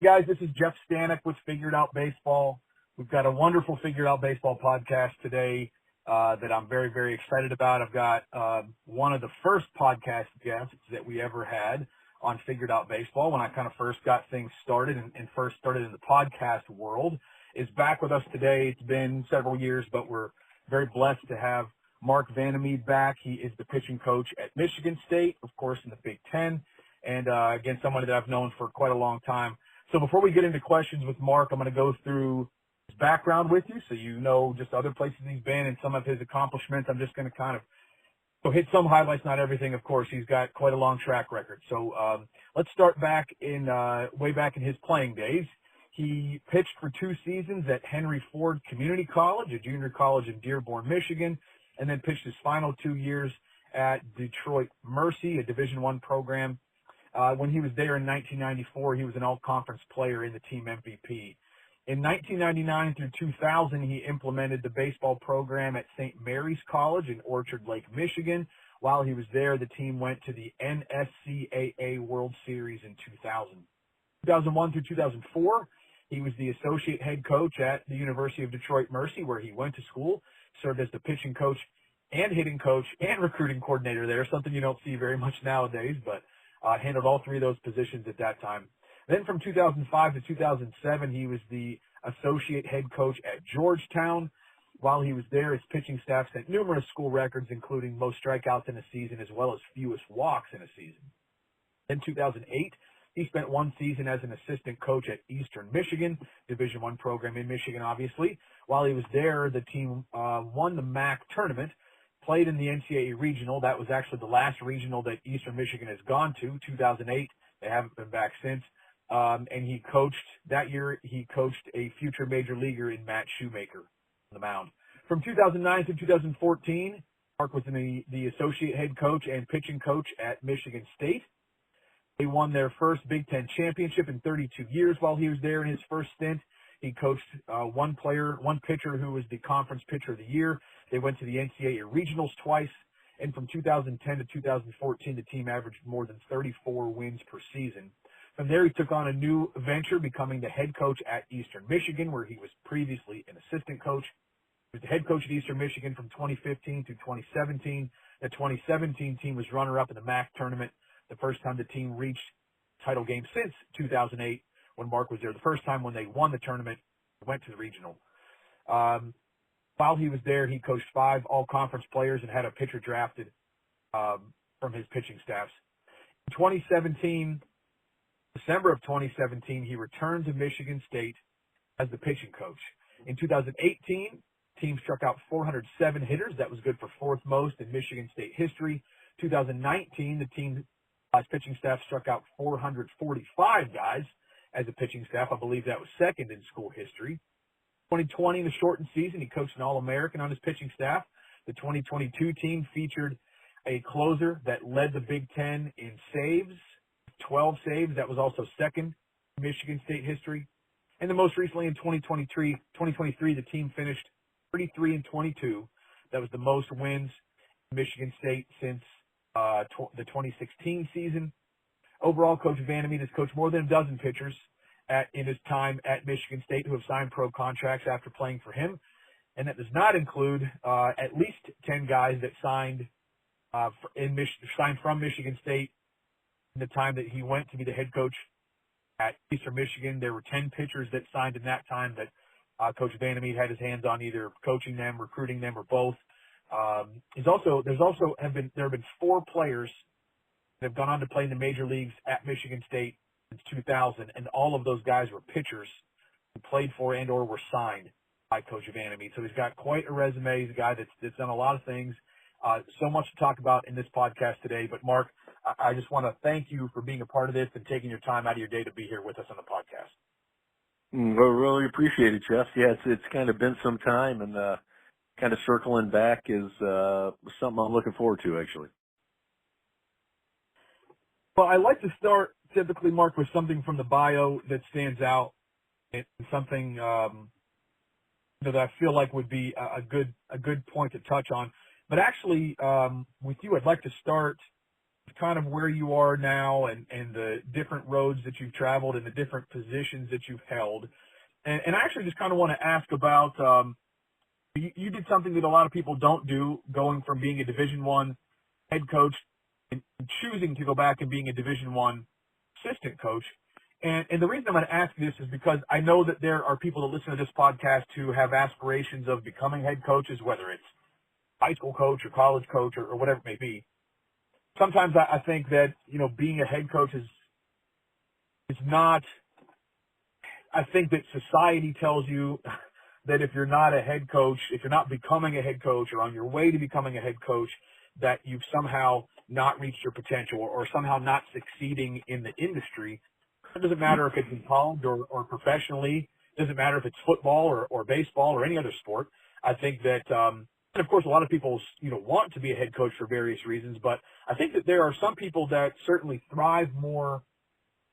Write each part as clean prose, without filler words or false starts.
Guys, this is Jeff Stanek with Figured Out Baseball. We've got a wonderful Figured Out Baseball podcast today that I'm very, very excited about. I've got one of the first podcast guests that we ever had on Figured Out Baseball when I kind of first got things started and first started in the podcast world is back with us today. It's been several years, but we're very blessed to have Mark Vandermeede back. He is the pitching coach at Michigan State, of course, in the Big Ten, and again, someone that I've known for quite a long time. So before we get into questions with Mark, I'm going to go through his background with you so you know just other places he's been and some of his accomplishments. I'm just going to kind of hit some highlights, not everything, of course. He's got quite a long track record. So let's start back in way back in his playing days. He pitched for 2 seasons at Henry Ford Community College, a junior college in Dearborn, Michigan, and then pitched his final 2 years at Detroit Mercy, a Division I program. When he was there in 1994, he was an all-conference player in the team MVP. In 1999 through 2000, he implemented the baseball program at St. Mary's College in Orchard Lake, Michigan. While he was there, the team went to the NSCAA World Series in 2000. 2001 through 2004, he was the associate head coach at the University of Detroit Mercy, where he went to school, served as the pitching coach and hitting coach and recruiting coordinator there, something you don't see very much nowadays, but handled all 3 of those positions at that time. Then from 2005 to 2007, he was the associate head coach at Georgetown. While he was there, his pitching staff set numerous school records, including most strikeouts in a season as well as fewest walks in a season. In 2008, he spent 1 season as an assistant coach at Eastern Michigan, Division I program in Michigan, obviously. While he was there, the team won the MAC tournament, played in the NCAA regional. That was actually the last regional that Eastern Michigan has gone to, 2008. They haven't been back since. And he coached, that year, he coached a future major leaguer in Matt Shoemaker on the mound. From 2009 to 2014, Mark was the associate head coach and pitching coach at Michigan State. They won their first Big Ten championship in 32 years while he was there. In his first stint, he coached one pitcher who was the conference pitcher of the year. They went to the NCAA regionals twice. And from 2010 to 2014, the team averaged more than 34 wins per season. From there, he took on a new venture, becoming the head coach at Eastern Michigan, where he was previously an assistant coach. He was the head coach at Eastern Michigan from 2015 to 2017. The 2017 team was runner-up in the MAC tournament, the first time the team reached title game since 2008 when Mark was there. The first time when they won the tournament, went to the regional. While he was there, he coached 5 all-conference players and had a pitcher drafted from his pitching staffs. In 2017, December of 2017, he returned to Michigan State as the pitching coach. In 2018, the team struck out 407 hitters. That was good for 4th most in Michigan State history. 2019, the team's pitching staff struck out 445 guys as a pitching staff. I believe that was 2nd in school history. 2020, in the shortened season, he coached an All-American on his pitching staff. The 2022 team featured a closer that led the Big Ten in saves, 12 saves. That was also 2nd in Michigan State history. And then most recently in 2023, the team finished 33-22. That was the most wins in Michigan State since the 2016 season. Overall, Coach Vandermeede has coached more than a dozen pitchers in his time at Michigan State who have signed pro contracts after playing for him. And that does not include at least 10 guys that signed from Michigan State in the time that he went to be the head coach at Eastern Michigan. There were 10 pitchers that signed in that time that Coach Vandermeede had his hands on, either coaching them, recruiting them, or both. There have been 4 players that have gone on to play in the major leagues at Michigan State since 2000, and all of those guys were pitchers who played for and or were signed by Coach Vandermeede. So he's got quite a resume. He's a guy that's done a lot of things. So much to talk about in this podcast today. But, Mark, I just want to thank you for being a part of this and taking your time out of your day to be here with us on the podcast. Well, really appreciate it, Jeff. Yeah, it's kind of been some time, and kind of circling back is something I'm looking forward to, actually. Well, I like to start typically, Mark, with something from the bio that stands out and something that I feel like would be a good point to touch on. But actually, with you, I'd like to start kind of where you are now and the different roads that you've traveled and the different positions that you've held. And I actually just kind of want to ask about, you did something that a lot of people don't do, going from being a Division I head coach and choosing to go back and being a Division I assistant coach. And the reason I'm going to ask this is because I know that there are people that listen to this podcast who have aspirations of becoming head coaches, whether it's high school coach or college coach or whatever it may be. Sometimes I think that, being a head coach is not, I think that society tells you that if you're not a head coach, if you're not becoming a head coach or on your way to becoming a head coach, that you've somehow not reached your potential or somehow not succeeding in the industry. It doesn't matter if it's in college or professionally. It doesn't matter if it's football or baseball or any other sport. I think that, and of course, a lot of people, want to be a head coach for various reasons, but I think that there are some people that certainly thrive more,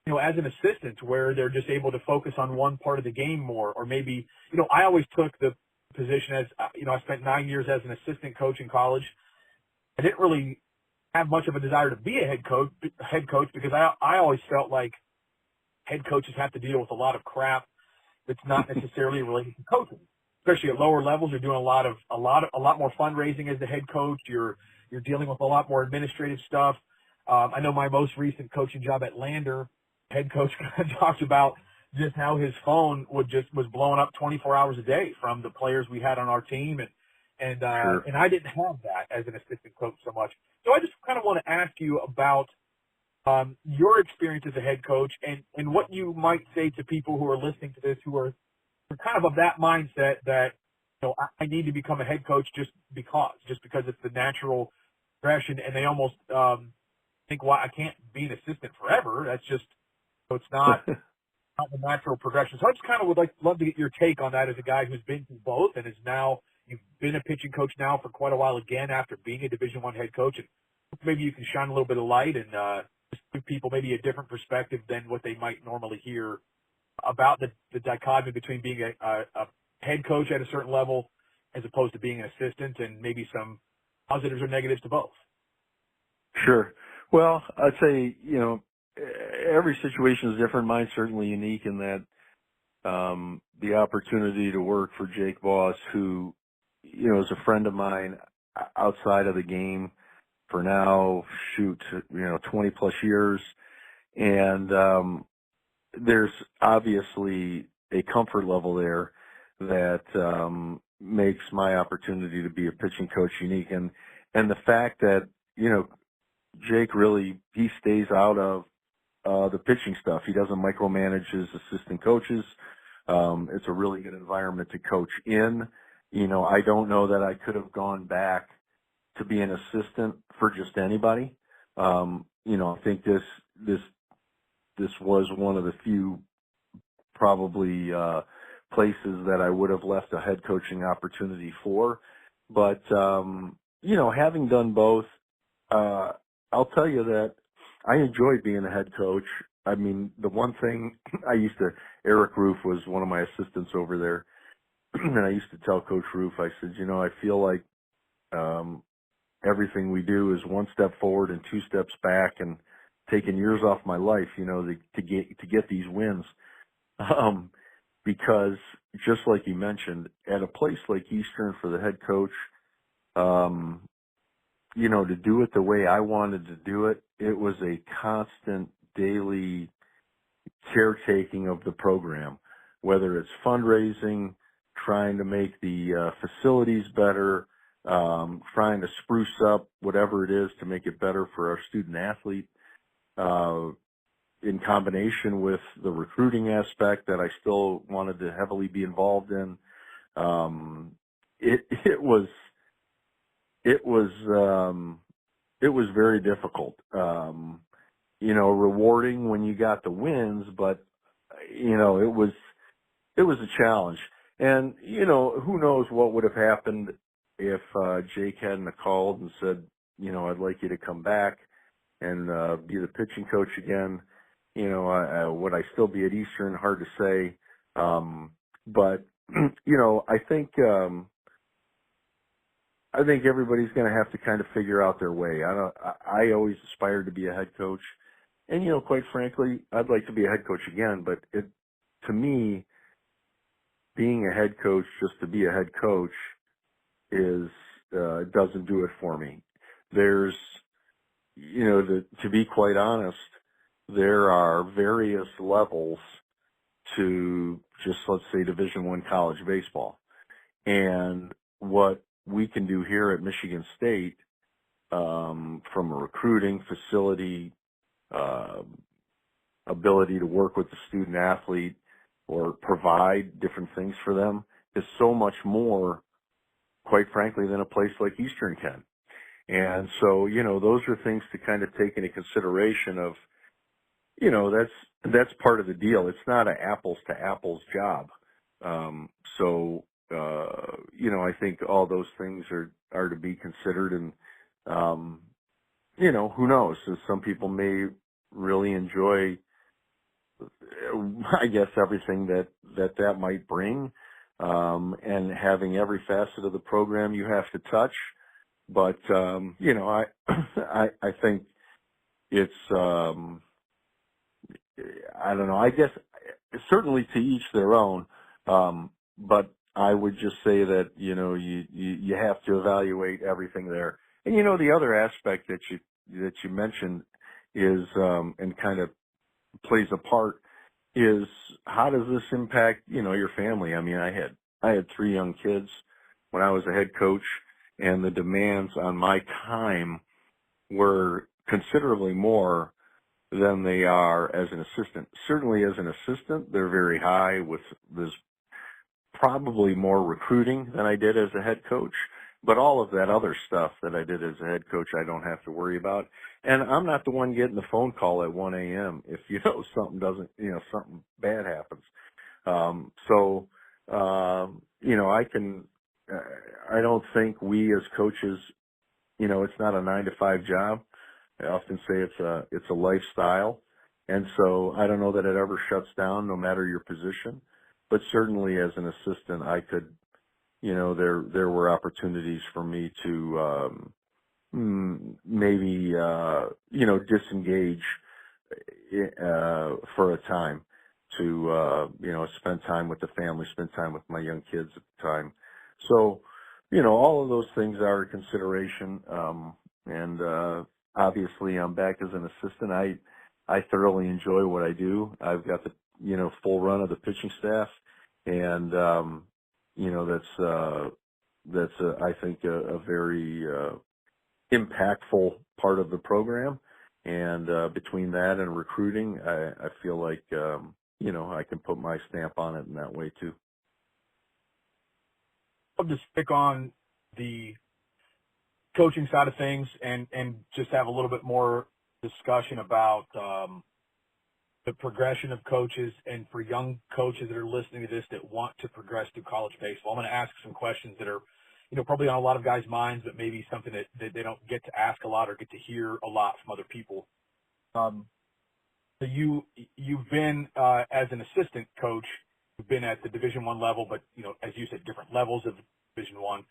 as an assistant, where they're just able to focus on one part of the game more, or maybe, I always took the position as, I spent 9 years as an assistant coach in college. I didn't really have much of a desire to be a head coach because I always felt like head coaches have to deal with a lot of crap that's not necessarily related to coaching, especially at lower levels. You're doing a lot more fundraising as the head coach. You're dealing with a lot more administrative stuff. I know my most recent coaching job at Lander, head coach talked about just how his phone was blowing up 24 hours a day from the players we had on our team, and Sure. I didn't have that as an assistant coach so much. So I just kind of want to ask you about your experience as a head coach and what you might say to people who are listening to this who are kind of that mindset that, I need to become a head coach just because it's the natural progression, and they almost think, well, I can't be an assistant forever. That's just, it's not the natural progression. So I just kind of would love to get your take on that as a guy who's been through both and is now, you've been a pitching coach now for quite a while again after being a Division I head coach, and maybe you can shine a little bit of light and just give people maybe a different perspective than what they might normally hear about the dichotomy between being a head coach at a certain level as opposed to being an assistant, and maybe some positives or negatives to both. Sure. Well, I'd say, every situation is different. Mine's certainly unique in that the opportunity to work for Jake Voss, who, is a friend of mine outside of the game for now, 20 plus years. And there's obviously a comfort level there that makes my opportunity to be a pitching coach unique. And the fact that, Jake really, he stays out of the pitching stuff. He doesn't micromanage his assistant coaches. It's a really good environment to coach in. I don't know that I could have gone back to be an assistant for just anybody. I think this was one of the few probably places that I would have left a head coaching opportunity for. But having done both, I'll tell you that I enjoyed being a head coach. I mean, the one thing Eric Roof was one of my assistants over there, and I used to tell Coach Roof, I said, I feel like everything we do is one step forward and two steps back, and taking years off my life, to get these wins. Because just like you mentioned, at a place like Eastern for the head coach, to do it the way I wanted to do it, it was a constant daily caretaking of the program, whether it's fundraising, trying to make the facilities better, trying to spruce up whatever it is to make it better for our student athlete, in combination with the recruiting aspect that I still wanted to heavily be involved in. It was very difficult. Rewarding when you got the wins, but it was a challenge. And who knows what would have happened if Jake hadn't have called and said, I'd like you to come back and be the pitching coach again. Would I still be at Eastern? Hard to say. But I think I think everybody's going to have to kind of figure out their way. I always aspired to be a head coach, and quite frankly, I'd like to be a head coach again. But to me, being a head coach just to be a head coach is doesn't do it for me. There's, to be quite honest, there are various levels to just, let's say, Division I college baseball. And what we can do here at Michigan State, from a recruiting facility, ability to work with the student athlete or provide different things for them, is so much more, quite frankly, than a place like Eastern can. And so, those are things to kind of take into consideration of, that's part of the deal. It's not an apples to apples job. So, I think all those things are to be considered, and, who knows? So some people may really enjoy, I guess, everything that might bring, and having every facet of the program you have to touch. But, I think it's, I don't know, I guess certainly to each their own. But I would just say that, you have to evaluate everything there. And, the other aspect that you mentioned is, and kind of plays a part, is how does this impact, your family? I mean, I had 3 young kids when I was a head coach, and the demands on my time were considerably more than they are as an assistant. Certainly as an assistant, they're very high. There's probably more recruiting than I did as a head coach, but all of that other stuff that I did as a head coach, I don't have to worry about. And I'm not the one getting the phone call at 1 a.m. if, something bad happens. I don't think we as coaches, it's not a 9-to-5 job. I often say it's a lifestyle. And so I don't know that it ever shuts down, no matter your position. But certainly as an assistant, I could, there were opportunities for me to, maybe, disengage, for a time to, spend time with the family, spend time with my young kids at the time. So, all of those things are a consideration. Obviously I'm back as an assistant. I thoroughly enjoy what I do. I've got the, full run of the pitching staff, and, that's I think a very, impactful part of the program. And, between that and recruiting, I feel like, I can put my stamp on it in that way too. I'll just stick on the coaching side of things and just have a little bit more discussion about the progression of coaches, and for young coaches that are listening to this that want to progress through college baseball. I'm going to ask some questions that are, probably on a lot of guys' minds, but maybe something that they don't get to ask a lot or get to hear a lot from other people. So you've been as an assistant coach, you've been at the Division I level, but as you said, different levels of Division I.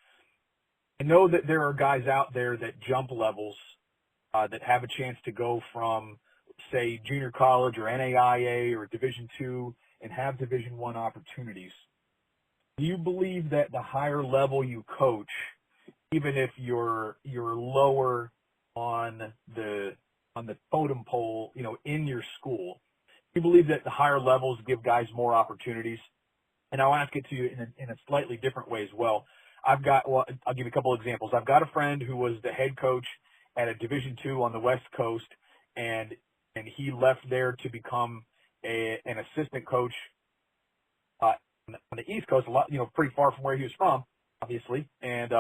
I know that there are guys out there that jump levels, that have a chance to go from, say, junior college or NAIA or Division II and have Division I opportunities. Do you believe that the higher level you coach, even if you're lower on the totem pole, in your school, do you believe that the higher levels give guys more opportunities? And I'll ask it to you in a slightly different way as well. I'll give you a couple examples. I've got a friend who was the head coach at a Division II on the West Coast, and he left there to become an assistant coach on the East Coast, a lot, pretty far from where he was from, obviously. And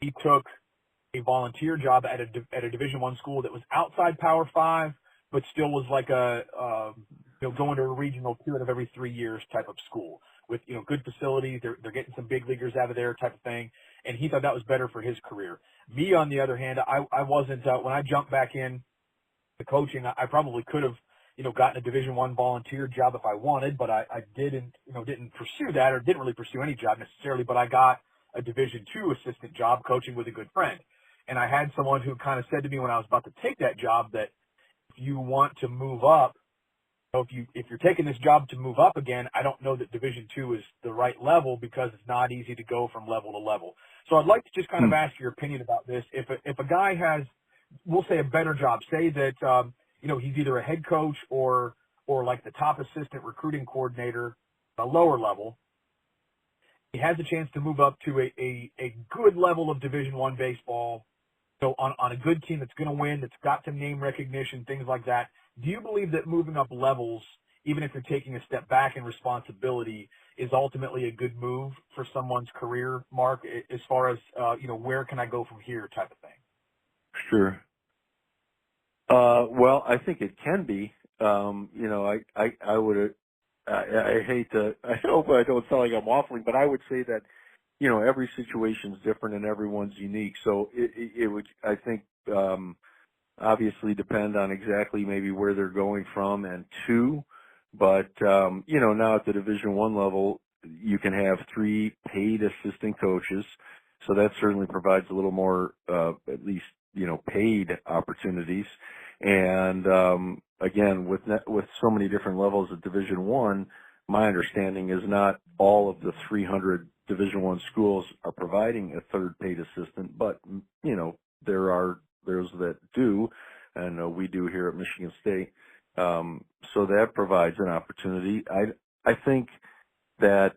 he took a volunteer job at a Division I school that was outside Power 5, but still was like going to a regional 2 out of every 3 years type of school with, good facilities. They're getting some big leaguers out of there type of thing. And he thought that was better for his career. Me, on the other hand, I wasn't, when I jumped back in the coaching, I probably could have, gotten a Division I volunteer job if I wanted, but I didn't pursue that, or didn't really pursue any job necessarily. But I got a Division II assistant job coaching with a good friend. And I had someone who kind of said to me when I was about to take that job that if you want to move up, so if you're taking this job to move up again, I don't know that Division II is the right level because it's not easy to go from level to level. So I'd like to just kind of ask your opinion about this. If a guy has, we'll say, a better job, say that he's either a head coach or like the top assistant recruiting coordinator, a lower level, he has a chance to move up to a good level of Division I baseball. So on a good team that's going to win, that's got some name recognition, things like that. Do you believe that moving up levels, even if you're taking a step back in responsibility, is ultimately a good move for someone's career, Mark, as far as, where can I go from here type of thing? Sure. Well, I think it can be. I would, I hate to, I hope I don't sound like I'm waffling, but I would say that, every situation's different and everyone's unique. So it would, I think, obviously depend on exactly maybe where they're going from and to, but, now at the Division I level, you can have 3 paid assistant coaches. So that certainly provides a little more, at least, paid opportunities. And, again, with so many different levels of Division I, my understanding is not all of the 300 Division I schools are providing a third paid assistant, but, there are those that do, and we do here at Michigan State. So that provides an opportunity. I think that,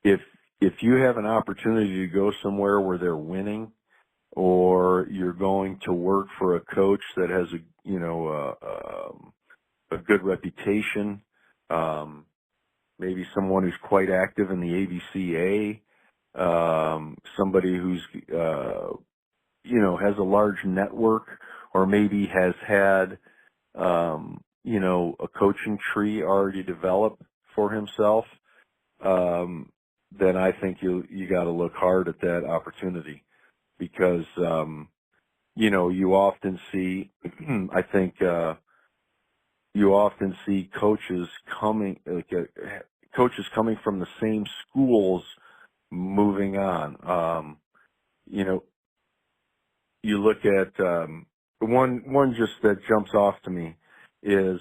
if you have an opportunity to go somewhere where they're winning, or you're going to work for a coach that has a good reputation, maybe someone who's quite active in the ABCA, somebody who's, has a large network, or maybe has had, a coaching tree already developed for himself, then I think you got to look hard at that opportunity, because, you often see, I think, you often see coaches coming from the same schools moving on. You look at, one just that jumps off to me is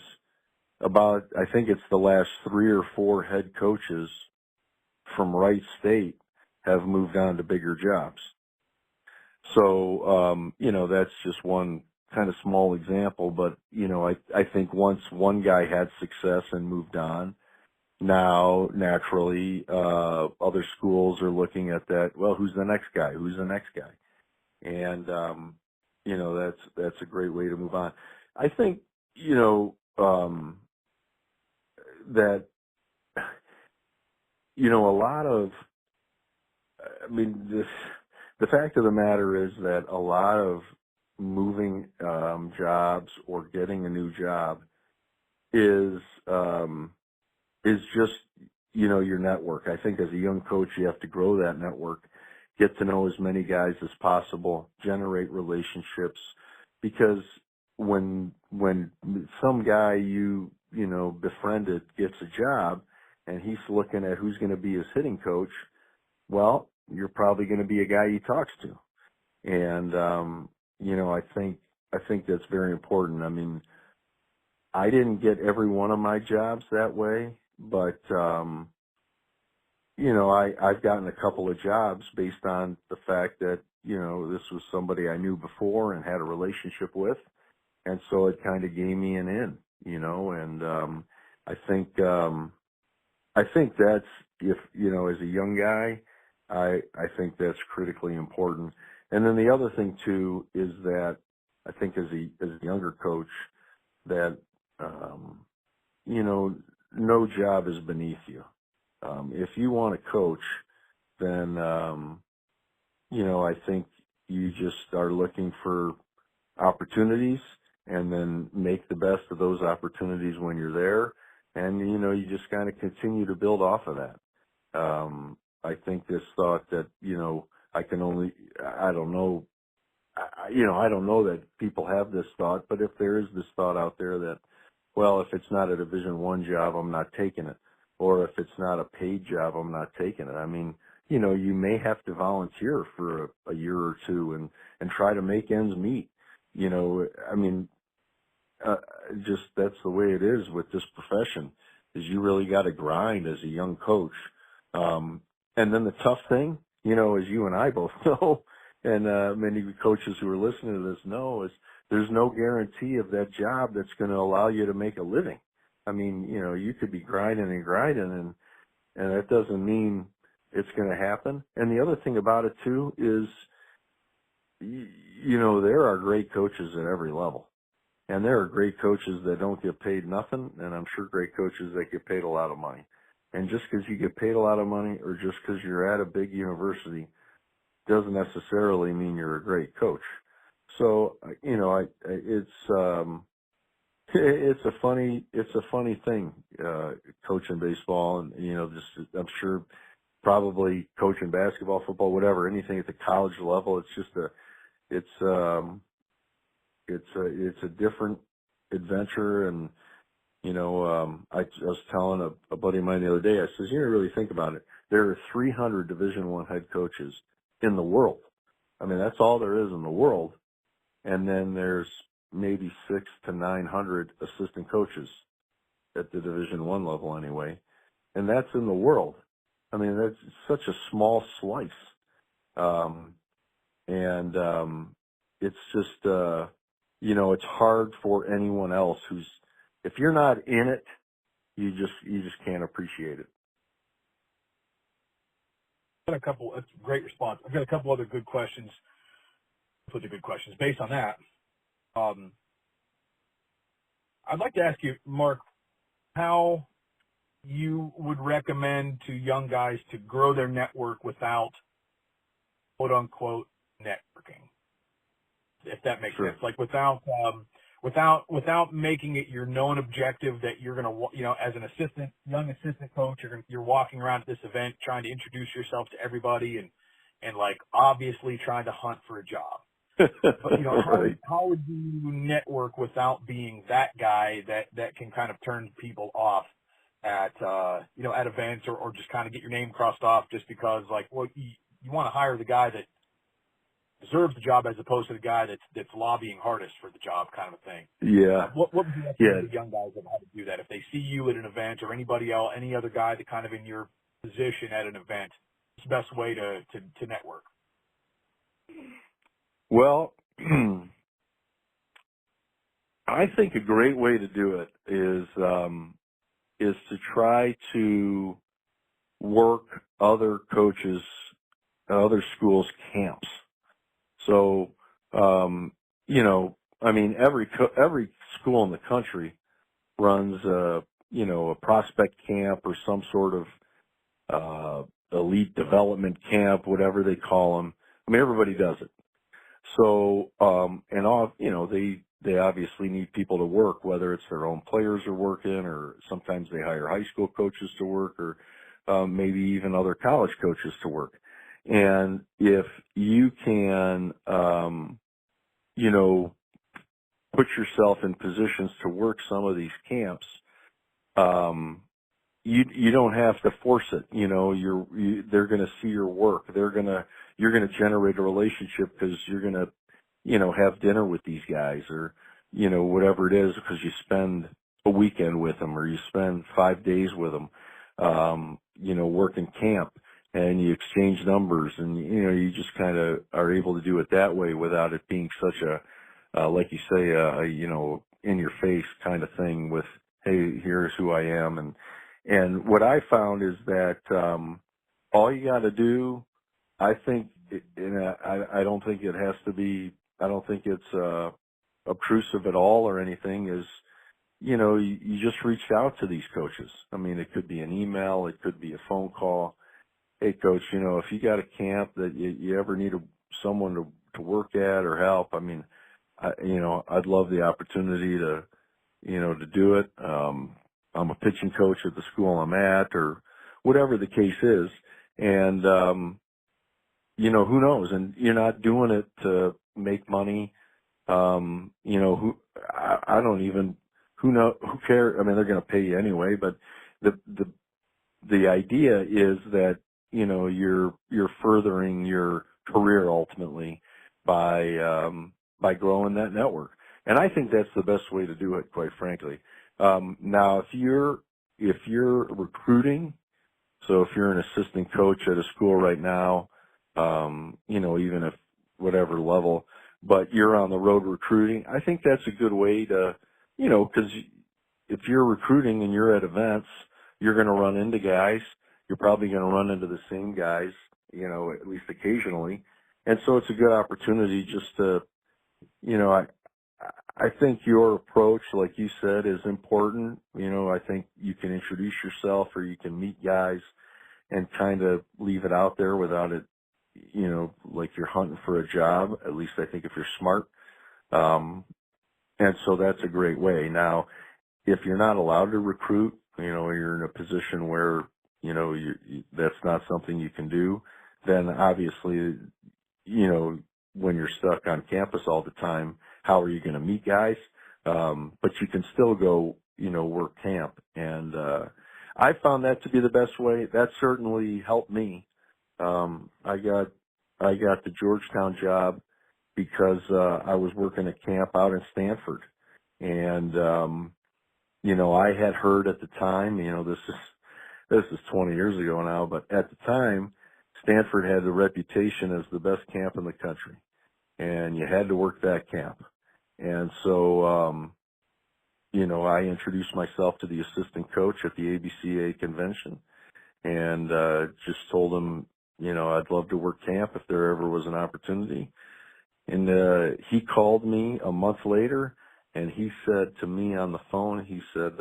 about, I think it's the last 3 or 4 head coaches from Wright State have moved on to bigger jobs. So, that's just one kind of small example, but, I think once one guy had success and moved on, now naturally, other schools are looking at that. Well, who's the next guy? Who's the next guy? And, that's a great way to move on. I think, that, a lot of, the fact of the matter is that a lot of moving jobs or getting a new job is just, your network. I think as a young coach, you have to grow that network, get to know as many guys as possible, generate relationships, because when some guy befriended gets a job and he's looking at who's going to be his hitting coach, well, you're probably going to be a guy he talks to. And, I think that's very important. I didn't get every one of my jobs that way, but, I've gotten a couple of jobs based on the fact that, this was somebody I knew before and had a relationship with. And so it kind of gave me an in, and, I think that's, if, as a young guy, I think that's critically important. And then the other thing too is that I think as a younger coach that, no job is beneath you. If you want to coach, then, I think you just are looking for opportunities, and then make the best of those opportunities when you're there. And, you just kind of continue to build off of that. I think this thought that, I don't know, I don't know that people have this thought, but if there is this thought out there that, well, if it's not a Division I job, I'm not taking it. Or if it's not a paid job, I'm not taking it. you may have to volunteer for a year or two and try to make ends meet. I mean, just that's the way it is with this profession, is you really got to grind as a young coach. And then the tough thing, as you and I both know, and many coaches who are listening to this know, is there's no guarantee of that job that's going to allow you to make a living. I mean, you could be grinding and grinding, and that doesn't mean it's going to happen. And the other thing about it too is, there are great coaches at every level. And there are great coaches that don't get paid nothing, and I'm sure great coaches that get paid a lot of money. And just because you get paid a lot of money, or just because you're at a big university, doesn't necessarily mean you're a great coach. So, it's a funny thing, coaching baseball, and I'm sure probably coaching basketball, football, whatever, anything at the college level. It's just it's a different adventure. And I was telling a buddy of mine the other day, I says, really think about it. There are 300 Division I head coaches in the world. I mean, that's all there is in the world. And then there's maybe 600 to 900 assistant coaches at the Division I level anyway. And that's in the world. I mean, that's such a small slice. It's just, it's hard for anyone else if you're not in it, you just can't appreciate it. That's a great response. I've got a couple other good questions. Based on that. I'd like to ask you, Mark, how you would recommend to young guys to grow their network without quote unquote networking, if that makes sense. Like without making it your known objective that you're going to, as an young assistant coach, you're walking around at this event trying to introduce yourself to everybody and like obviously trying to hunt for a job. But, Right. how would you network without being that guy that can kind of turn people off at events or just kind of get your name crossed off just because, like, well, you want to hire the guy that deserves the job as opposed to the guy that's lobbying hardest for the job, kind of a thing. Yeah. What would you recommend to young guys on how to do that? If they see you at an event or anybody else, any other guy that kind of in your position at an event, what's the best way to network? Well, I think a great way to do it is to try to work other coaches, other schools' camps. So, every school in the country runs a prospect camp or some sort of elite development camp, whatever they call them. I mean, everybody does it. So, they obviously need people to work, whether it's their own players are working, or sometimes they hire high school coaches to work, or maybe even other college coaches to work. And if you can, put yourself in positions to work some of these camps, you don't have to force it. They're going to see your work. You're going to generate a relationship because you're going to, have dinner with these guys, or, whatever it is, because you spend a weekend with them, or you spend 5 days with them, working camp, and you exchange numbers, and, you just kind of are able to do it that way without it being such a, like you say, in your face kind of thing with, hey, here's who I am. And what I found is that, all you got to do, I think, I don't think it has to be, I don't think it's, obtrusive at all or anything, is, you just reached out to these coaches. I mean, it could be an email, it could be a phone call. Hey, coach, if you got a camp that you ever need someone to work at or help, I mean, I'd love the opportunity to do it. I'm a pitching coach at the school I'm at, or whatever the case is. And, who knows? And you're not doing it to make money. I don't even, who cares? I mean, they're going to pay you anyway, but the idea is that, you're furthering your career ultimately by growing that network. And I think that's the best way to do it, quite frankly. Now, if you're recruiting, so if you're an assistant coach at a school right now, even if whatever level, but you're on the road recruiting, I think that's a good way to, because if you're recruiting and you're at events, you're going to run into guys. You're probably going to run into the same guys, at least occasionally. And so it's a good opportunity just to, I think your approach, like you said, is important. I think you can introduce yourself or you can meet guys and kind of leave it out there without it, like you're hunting for a job, at least I think if you're smart. And so that's a great way. Now, if you're not allowed to recruit, you're in a position where, that's not something you can do, then obviously, when you're stuck on campus all the time, how are you going to meet guys? But you can still go, work camp. And, I found that to be the best way. That certainly helped me. I got the Georgetown job because, I was working at camp out in Stanford. And, I had heard at the time, this is 20 years ago now, but at the time, Stanford had the reputation as the best camp in the country. And you had to work that camp. And so, I introduced myself to the assistant coach at the ABCA convention and, just told him, I'd love to work camp if there ever was an opportunity. And, he called me a month later and he said to me on the phone, he said,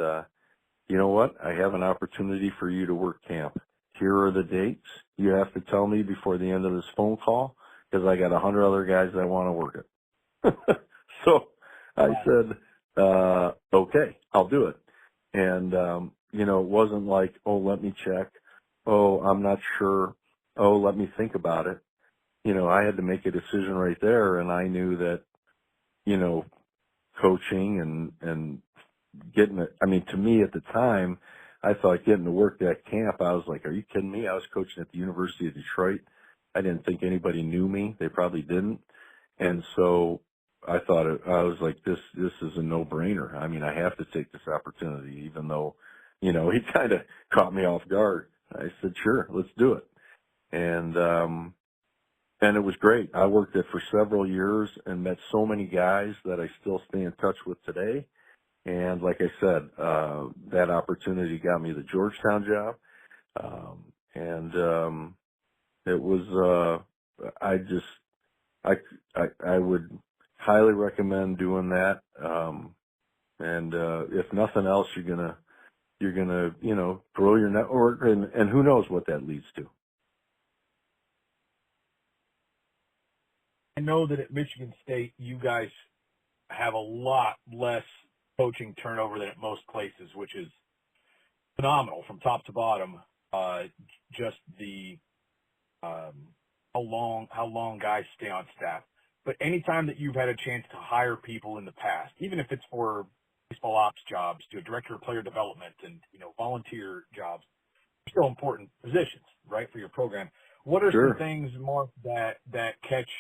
you know what? I have an opportunity for you to work camp. Here are the dates. You have to tell me before the end of this phone call because I got 100 other guys that want to work it. So I said, okay, I'll do it. And, it wasn't like, oh, let me check. Oh, I'm not sure. Oh, let me think about it. I had to make a decision right there. And I knew that, coaching and getting it. I mean, to me at the time, I thought getting to work that camp, I was like, are you kidding me? I was coaching at the University of Detroit. I didn't think anybody knew me. They probably didn't. And so I thought I was like, this is a no-brainer. I mean, I have to take this opportunity, even though, he kind of caught me off guard. I said, sure, let's do it. And it was great. I worked it for several years and met so many guys that I still stay in touch with today. And like I said, that opportunity got me the Georgetown job. It was, I would highly recommend doing that. If nothing else, you're gonna, grow your network and who knows what that leads to. I know that at Michigan State, you guys have a lot less coaching turnover than at most places, which is phenomenal from top to bottom. Just the how long guys stay on staff. But anytime that you've had a chance to hire people in the past, even if it's for baseball ops jobs, to a director of player development and volunteer jobs, still important positions, right, for your program. What are some things, Mark, that catch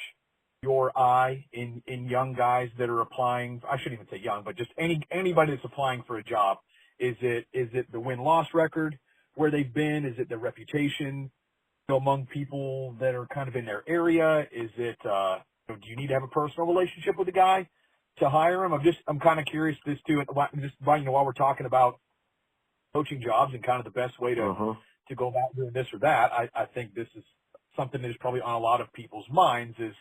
your eye in young guys that are applying? I shouldn't even say young, but just anybody that's applying for a job. Is it the win-loss record, where they've been? Is it the reputation among people that are kind of in their area? Is it do you need to have a personal relationship with a guy to hire him? I'm kind of curious this too. Just while we're talking about coaching jobs and kind of the best way to go about doing this or that, I think this is something that is probably on a lot of people's minds is,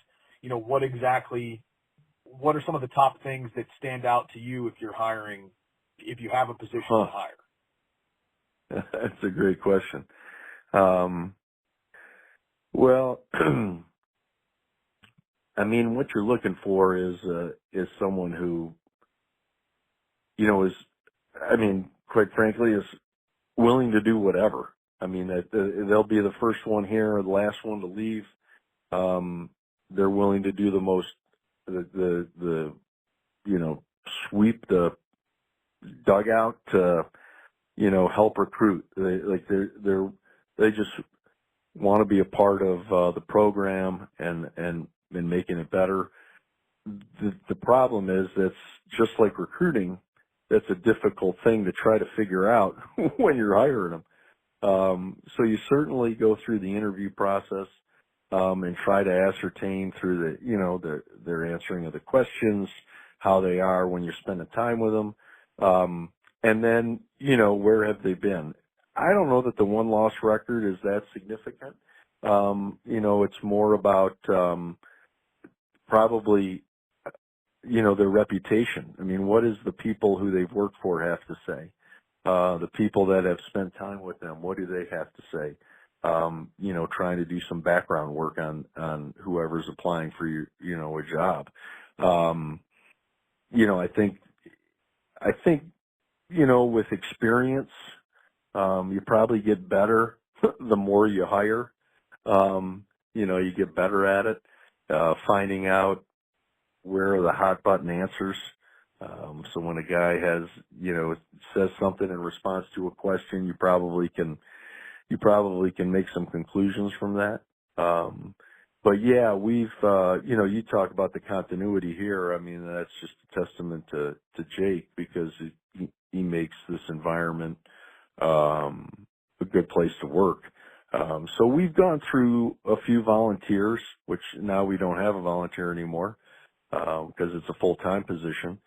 what are some of the top things that stand out to you if you're hiring, if you have a position to hire? That's a great question. Well, I mean, what you're looking for is someone who, quite frankly, is willing to do whatever. I mean, they'll be the first one here or the last one to leave. They're willing to do the most, sweep the dugout to, help recruit. They want to be a part of the program and making it better. The problem is that's just like recruiting. That's a difficult thing to try to figure out when you're hiring them. So you certainly go through the interview process and try to ascertain through their answering of the questions, how they are when you're spending time with them, and then where have they been. I don't know that the one-loss record is that significant. It's more about probably their reputation. I mean, what does the people who they've worked for have to say? The people that have spent time with them, what do they have to say? Trying to do some background work on whoever's applying for a job. I think, with experience, you probably get better the more you hire. You get better at it, finding out where are the hot button answers. So when a guy says something in response to a question, you probably can make some conclusions from that. But yeah, we've, you talk about the continuity here. I mean, that's just a testament to Jake because he makes this environment, a good place to work. So we've gone through a few volunteers, which now we don't have a volunteer anymore, because it's a full-time position.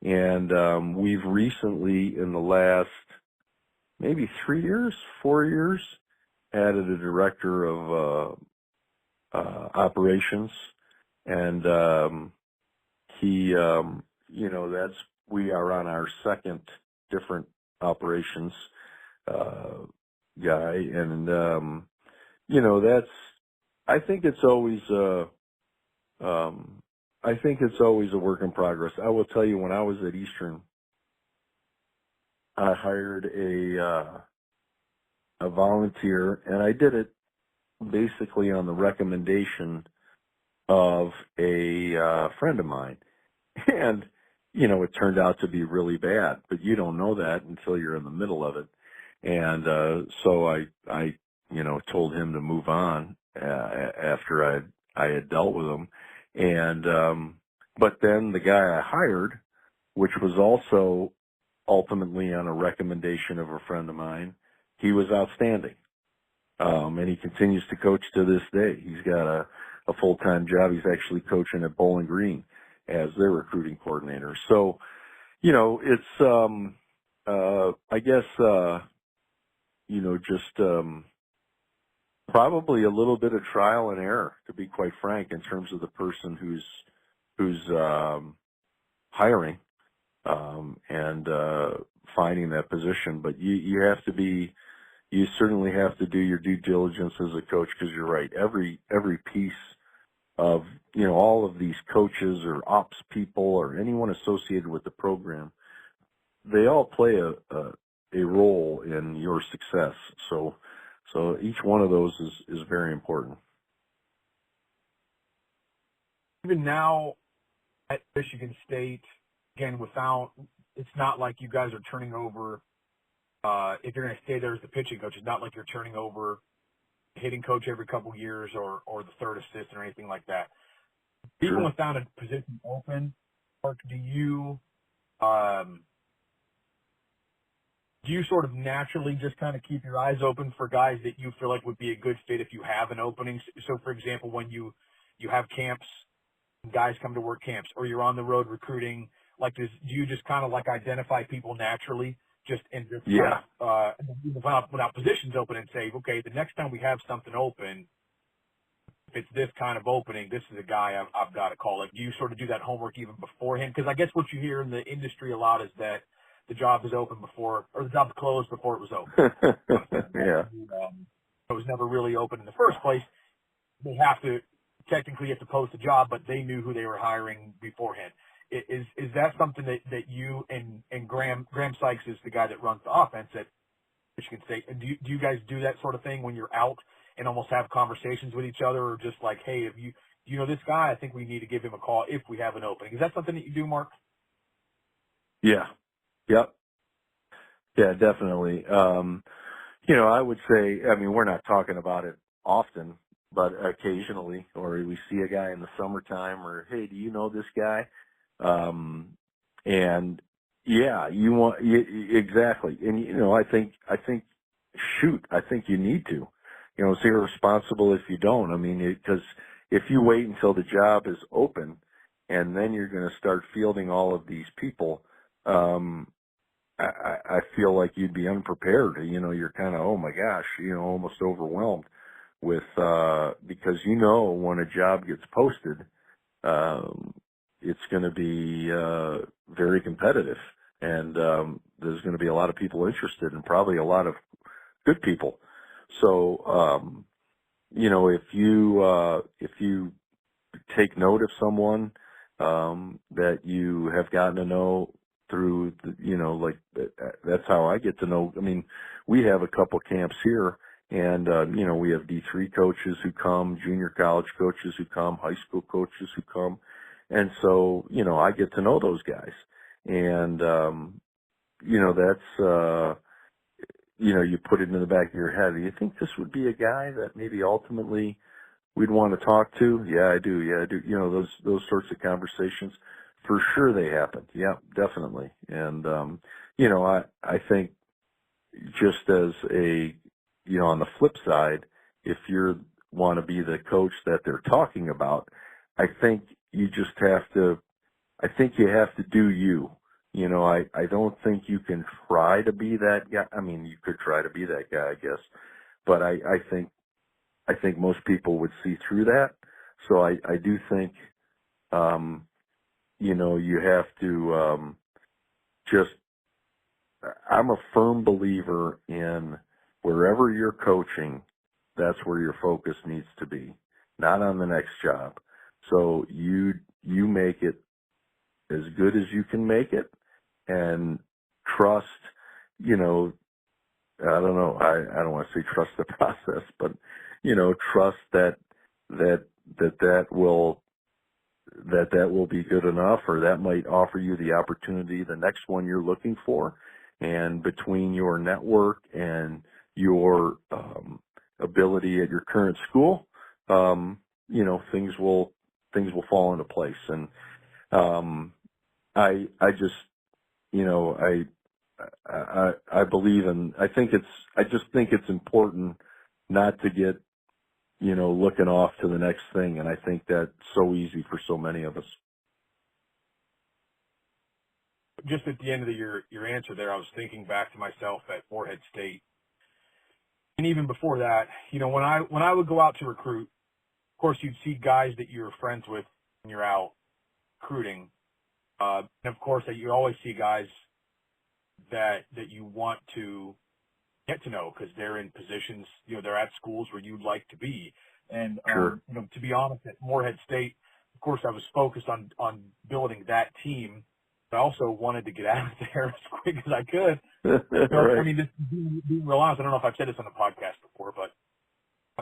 And, we've recently in the last maybe 3 years, 4 years, added a director of, operations. And, we are on our second different operations, guy. And, I think it's always, a work in progress. I will tell you, when I was at Eastern, I hired a volunteer, and I did it basically on the recommendation of a friend of mine. And, it turned out to be really bad, but you don't know that until you're in the middle of it. And so I told him to move on after I had dealt with him. And but then the guy I hired, which was also ultimately on a recommendation of a friend of mine, he was outstanding. And he continues to coach to this day. He's got a full-time job. He's actually coaching at Bowling Green as their recruiting coordinator. So, it's, I guess, probably a little bit of trial and error, to be quite frank, in terms of the person who's hiring, and finding that position. But you certainly have to do your due diligence as a coach, because you're right. Every piece of, all of these coaches or ops people or anyone associated with the program, they all play a role in your success. So each one of those is very important. Even now at Michigan State, again, it's not like you guys are turning over, if you're going to stay there as the pitching coach, it's not like you're turning over hitting coach every couple of years or the third assistant or anything like that. Even Sure. without a position open, Mark, do you sort of naturally just kind of keep your eyes open for guys that you feel like would be a good fit if you have an opening? So, for example, when you have camps, guys come to work camps, or you're on the road recruiting, do you just kind of identify people naturally, Yeah. without positions open, and say, okay, the next time we have something open, if it's this kind of opening, this is a guy I've got to call. Do you sort of do that homework even beforehand? Because I guess what you hear in the industry a lot is that the job is open or the job's closed before it was open. Yeah. It was never really open in the first place. They technically have to post a job, but they knew who they were hiring beforehand. Is that something that you and Graham Sykes is the guy that runs the offense at Michigan State? And do you guys do that sort of thing when you're out and almost have conversations with each other, or just like, hey, if you know this guy, I think we need to give him a call if we have an opening? Is that something that you do, Mark? Yeah. Yep. Yeah, definitely. I would say, I mean, we're not talking about it often, but occasionally, or we see a guy in the summertime, or hey, do you know this guy? And yeah, exactly. And I think, shoot, I think you need to. It's irresponsible if you don't. I mean, because if you wait until the job is open and then you're going to start fielding all of these people, I feel like you'd be unprepared. You're kind of, oh my gosh, almost overwhelmed with, because when a job gets posted, it's going to be, very competitive, and, there's going to be a lot of people interested, and probably a lot of good people. So, if you take note of someone, that you have gotten to know through that's how I get to know. I mean, we have a couple camps here, and, we have D3 coaches who come, junior college coaches who come, high school coaches who come. And so, I get to know those guys. And, that's, you put it in the back of your head. Do you think this would be a guy that maybe ultimately we'd want to talk to? Yeah, I do. Yeah, I do. Those sorts of conversations, for sure they happen. Yeah, definitely. And, I think just as on the flip side, if you want to be the coach that they're talking about, I think you have to do you. I don't think you can try to be that guy. I mean, you could try to be that guy, I guess, but I think most people would see through that. So I do think, you have to, I'm a firm believer in wherever you're coaching, that's where your focus needs to be, not on the next job. So you make it as good as you can make it, and trust, I don't know, I don't want to say trust the process, but, trust that will be good enough, or that might offer you the opportunity, the next one you're looking for. And between your network and your, ability at your current school, things will fall into place. And, I just, I believe in, I just think it's important not to get, looking off to the next thing. And I think that's so easy for so many of us. Just at the end of your answer there, I was thinking back to myself at Morehead State. And even before that, when I would go out to recruit, of course, you'd see guys that you were friends with when you're out recruiting. And of course, you always see guys that you want to get to know because they're in positions, they're at schools where you'd like to be. And, Sure. to be honest, at Morehead State, of course, I was focused on building that team. But I also wanted to get out of there as quick as I could. Right. I mean, just being real honest, I don't know if I've said this on the podcast before, but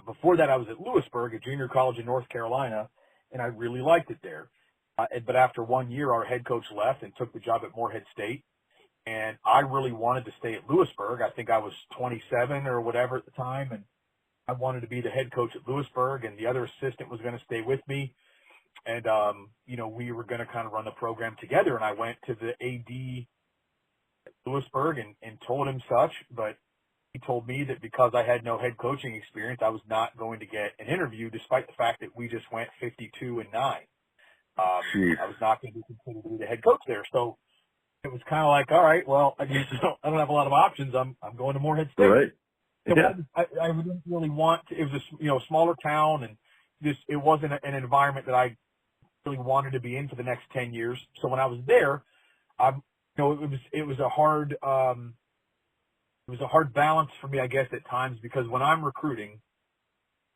before that, I was at Lewisburg, a junior college in North Carolina, and I really liked it there. But after 1 year, our head coach left and took the job at Morehead State. And I really wanted to stay at Lewisburg. I think I was 27 or whatever at the time, and I wanted to be the head coach at Lewisburg, and the other assistant was going to stay with me. And, we were going to kind of run the program together. And I went to the AD at Lewisburg and told him such, but he told me that because I had no head coaching experience, I was not going to get an interview, despite the fact that we just went 52-9. I was not going to be considered to be the head coach there. So it was kind of like, all right, well, I guess I don't have a lot of options. I'm going to Morehead State. Right. Yeah. I didn't really want to. It was a smaller town, and it wasn't an environment that I really wanted to be in for the next 10 years. So when I was there, it was a hard balance for me, I guess, at times, because when I'm recruiting,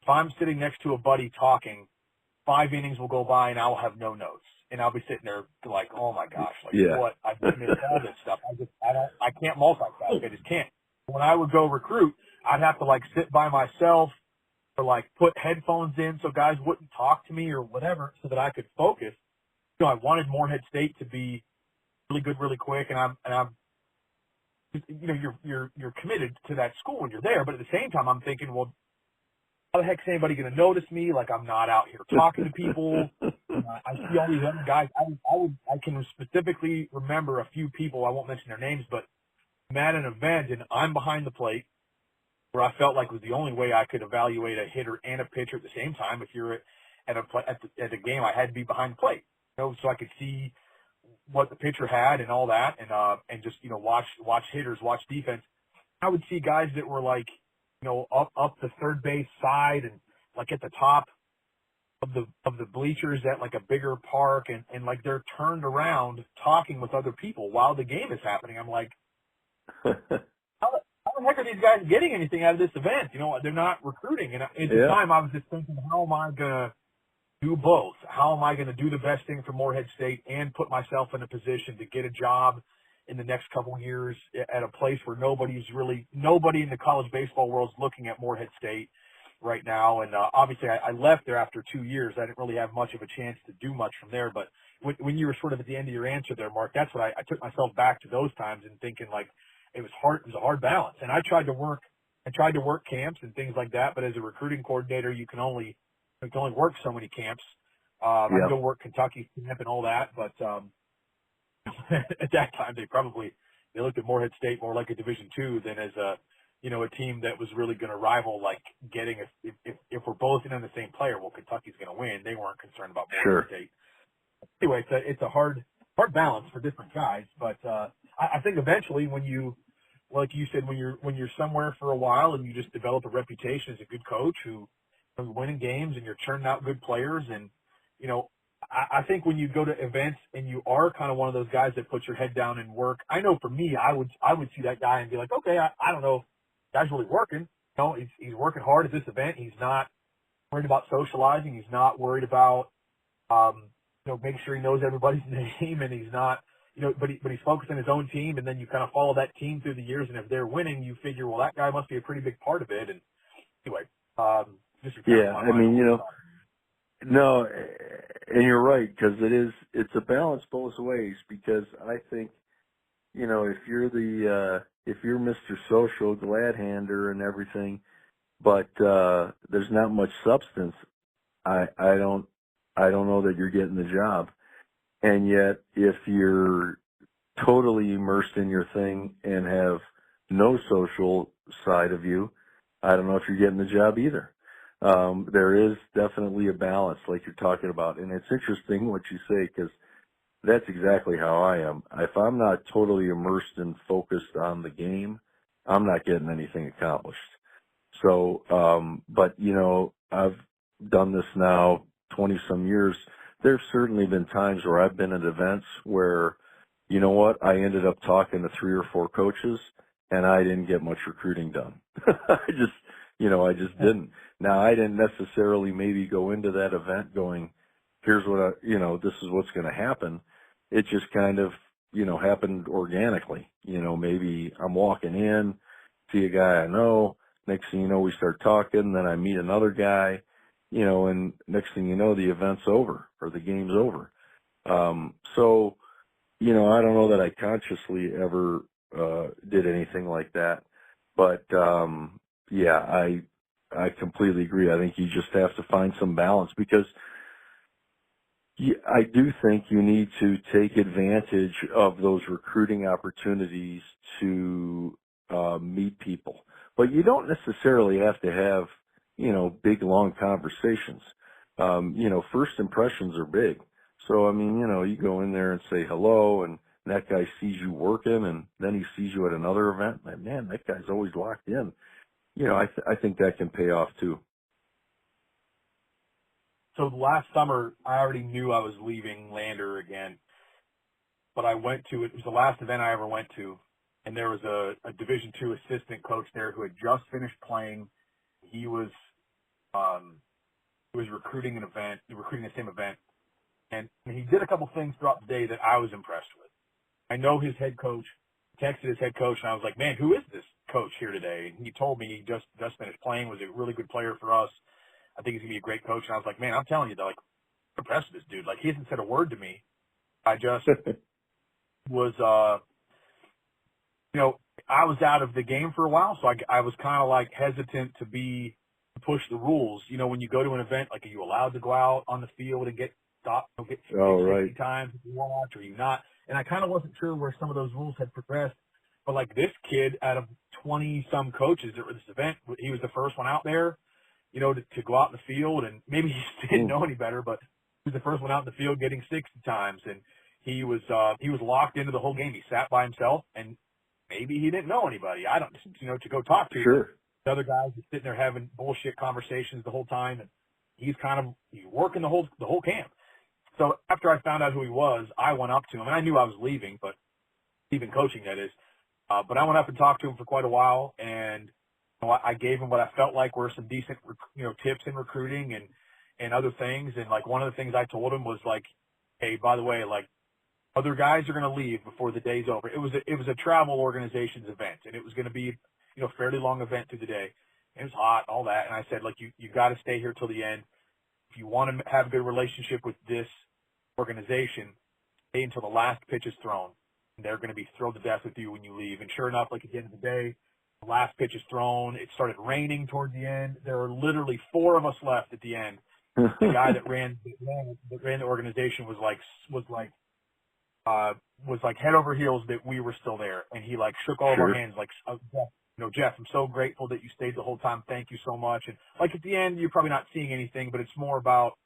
if I'm sitting next to a buddy talking, 5 innings will go by and I'll have no notes, and I'll be sitting there like, oh my gosh, what? I just missed all this stuff. I can't multitask. I just can't. When I would go recruit, I'd have to sit by myself or put headphones in so guys wouldn't talk to me or whatever, so that I could focus. I wanted Morehead State to be really good, really quick, and I'm you're committed to that school when you're there, but at the same time, I'm thinking, well, how the heck is anybody going to notice me? Like, I'm not out here talking to people. I see all these other guys. I can specifically remember a few people. I won't mention their names, but I'm at an event and I'm behind the plate where I felt like was the only way I could evaluate a hitter and a pitcher at the same time. If you're at a game, I had to be behind the plate, so I could see what the pitcher had and all that, and just watch hitters, watch defense. I would see guys that were like up the third base side and like at the top of the bleachers at like a bigger park, and like they're turned around talking with other people while the game is happening. I'm like, how the heck are these guys getting anything out of this event? They're not recruiting. And at the time, I was just thinking, how am I going to do both? How am I going to do the best thing for Morehead State and put myself in a position to get a job in the next couple of years at a place where nobody in the college baseball world is looking at Morehead State right now. And obviously, I left there after 2 years. I didn't really have much of a chance to do much from there. But when you were sort of at the end of your answer there, Mark, that's what I took myself back to those times and thinking like it was hard. It was a hard balance. And I tried to work camps and things like that. But as a recruiting coordinator, you can only work so many camps. I go work Kentucky camp and all that, but at that time they looked at Morehead State more like a Division II than as a team that was really going to rival, like getting if we're both in on the same player, well, Kentucky's going to win. They weren't concerned about Morehead State. Anyway, it's a hard balance for different guys, but I think eventually when you, like you said, when you're somewhere for a while and you just develop a reputation as a good coach who winning games and you're churning out good players. And, I think when you go to events and you are kind of one of those guys that puts your head down and work, I know for me, I would see that guy and be like, okay, I don't know if the guy's really working. He's working hard at this event. He's not worried about socializing. He's not worried about, making sure he knows everybody's name, and he's not, but he's focused on his own team. And then you kind of follow that team through the years. And if they're winning, you figure, well, that guy must be a pretty big part of it. And anyway, I mean, no, and you're right, because it's a balance both ways, because I think, if you're Mr. Social, glad hander and everything, but, there's not much substance, I don't know that you're getting the job. And yet, if you're totally immersed in your thing and have no social side of you, I don't know if you're getting the job either. There is definitely a balance like you're talking about. And it's interesting what you say, because that's exactly how I am. If I'm not totally immersed and focused on the game, I'm not getting anything accomplished. So, but I've done this now 20 some years. There's certainly been times where I've been at events where, I ended up talking to 3 or 4 coaches and I didn't get much recruiting done. I just didn't. Now, I didn't necessarily maybe go into that event going, here's what this is what's going to happen. It just kind of, happened organically. Maybe I'm walking in, see a guy I know, next thing you know, we start talking, then I meet another guy, and next thing you know, the event's over or the game's over. So, I don't know that I consciously ever did anything like that, but I completely agree. I think you just have to find some balance, because I do think you need to take advantage of those recruiting opportunities to meet people. But you don't necessarily have to have, big, long conversations. First impressions are big. So, you go in there and say hello, and that guy sees you working, and then he sees you at another event. And man, that guy's always locked in. I think that can pay off too. So last summer, I already knew I was leaving Lander again, but it was the last event I ever went to, and there was a Division II assistant coach there who had just finished playing. He was recruiting the same event, and he did a couple things throughout the day that I was impressed with. I know his head coach, texted his head coach, and I was like, man, who is this coach here today? And he told me he just finished playing, was a really good player for us. I think he's going to be a great coach. And I was like, man, I'm telling you, I'm impressed with this dude. Like, he hasn't said a word to me. I just was, I was out of the game for a while, so I was kind of like hesitant to push the rules. You know, when you go to an event, like, are you allowed to go out on the field and get stopped, get Oh, 60 right. times if you want, or are you not? And I kind of wasn't sure where some of those rules had progressed. But like this kid, out of 20 some coaches that were at this event, he was the first one out there, you know, to go out in the field, and maybe he just didn't know any better, but he was the first one out in the field getting 60 times, and he was locked into the whole game. He sat by himself, and maybe he didn't know anybody. I don't, you know, to go talk to. Sure. The other guys are sitting there having bullshit conversations the whole time, and he's working the whole camp. So after I found out who he was, I went up to him, and I knew I was leaving, but leaving coaching, that is. But I went up and talked to him for quite a while, and you know, I gave him what I felt like were some decent, you know, tips in recruiting and other things. And like one of the things I told him was like, hey, by the way, like other guys are going to leave before the day's over. It was a travel organization's event, and it was going to be, you know, fairly long event through the day. It was hot, all that, and I said, like, you got to stay here till the end. If you want to have a good relationship with this organization, stay until the last pitch is thrown. They're going to be thrilled to death with you when you leave. And sure enough, like at the end of the day, the last pitch is thrown. It started raining towards the end. There were literally 4 of us left at the end. The guy that ran the organization was like head over heels that we were still there. And he like shook all of our hands, like, you know, Jeff, I'm so grateful that you stayed the whole time. Thank you so much. And like at the end, you're probably not seeing anything, but it's more about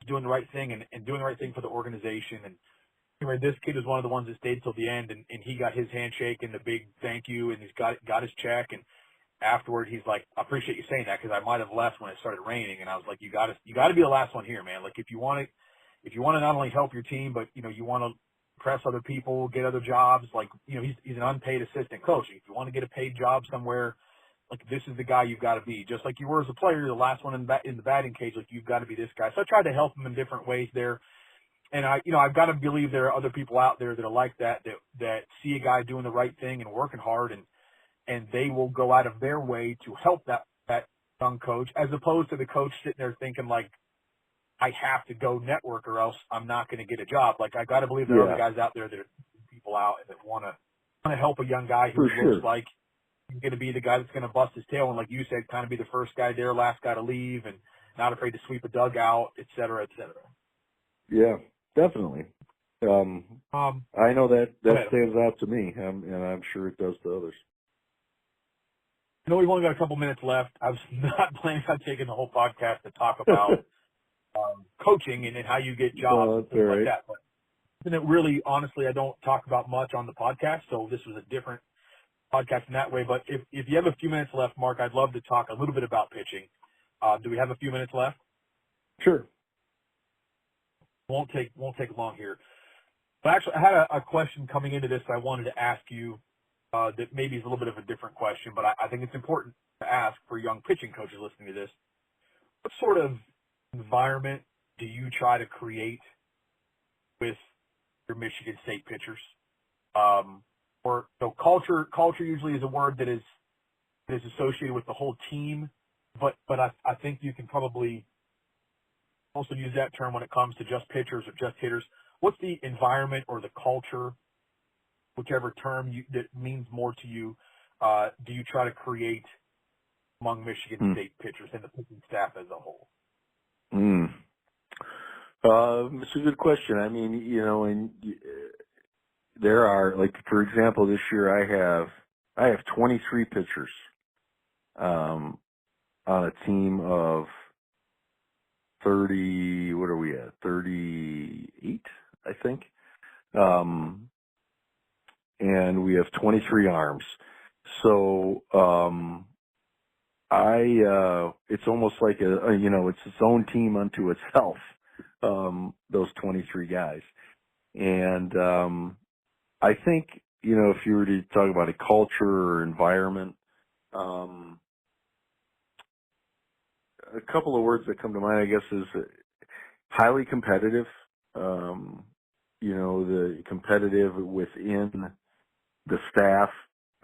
doing the right thing and doing the right thing for the organization. And anyway, this kid was one of the ones that stayed till the end, and he got his handshake and the big thank you, and he's got his check. And afterward, he's like, I appreciate you saying that, because I might have left when it started raining. And I was like, you got to be the last one here, man. Like if you want to not only help your team, but you know, you want to impress other people, get other jobs. Like, you know, he's an unpaid assistant coach. If you want to get a paid job somewhere, like this is the guy you've got to be. Just like you were as a player, you're the last one in the batting cage. Like you've got to be this guy. So I tried to help him in different ways there. And I've got to believe there are other people out there that are like that see a guy doing the right thing and working hard, and they will go out of their way to help that young coach, as opposed to the coach sitting there thinking like, I have to go network or else I'm not going to get a job. Like I got to believe there are other guys out there that are people out that want to help a young guy who looks like he's going to be the guy that's going to bust his tail, and like you said, kind of be the first guy there, last guy to leave, and not afraid to sweep a dugout, et cetera, et cetera. Yeah, definitely. I know that stands out to me, and I'm sure it does to others. I know we've only got a couple minutes left. I was not planning on taking the whole podcast to talk about coaching and how you get jobs and things like that. But and it really, honestly, I don't talk about much on the podcast, so this was a different podcast in that way. But if you have a few minutes left, Mark, I'd love to talk a little bit about pitching. Do we have a few minutes left? Sure. Won't take long here. But actually, I had a question coming into this that I wanted to ask you that maybe is a little bit of a different question, but I think it's important to ask for young pitching coaches listening to this. What sort of environment do you try to create with your Michigan State pitchers? Or so culture usually is a word that is associated with the whole team, but I think you can probably also use that term when it comes to just pitchers or just hitters. What's the environment or the culture, whichever term that means more to you, do you try to create among Michigan State pitchers and the pitching staff as a whole? It's a good question. I mean, you know, and there are, like, for example, this year I have 23 pitchers on a team of 30. What are we at? 38, I think. And we have 23 arms. So it's almost like it's its own team unto itself. Those 23 guys, and I think, you know, if you were to talk about a culture or environment, a couple of words that come to mind, I guess, is highly competitive. You know, the competitive within the staff,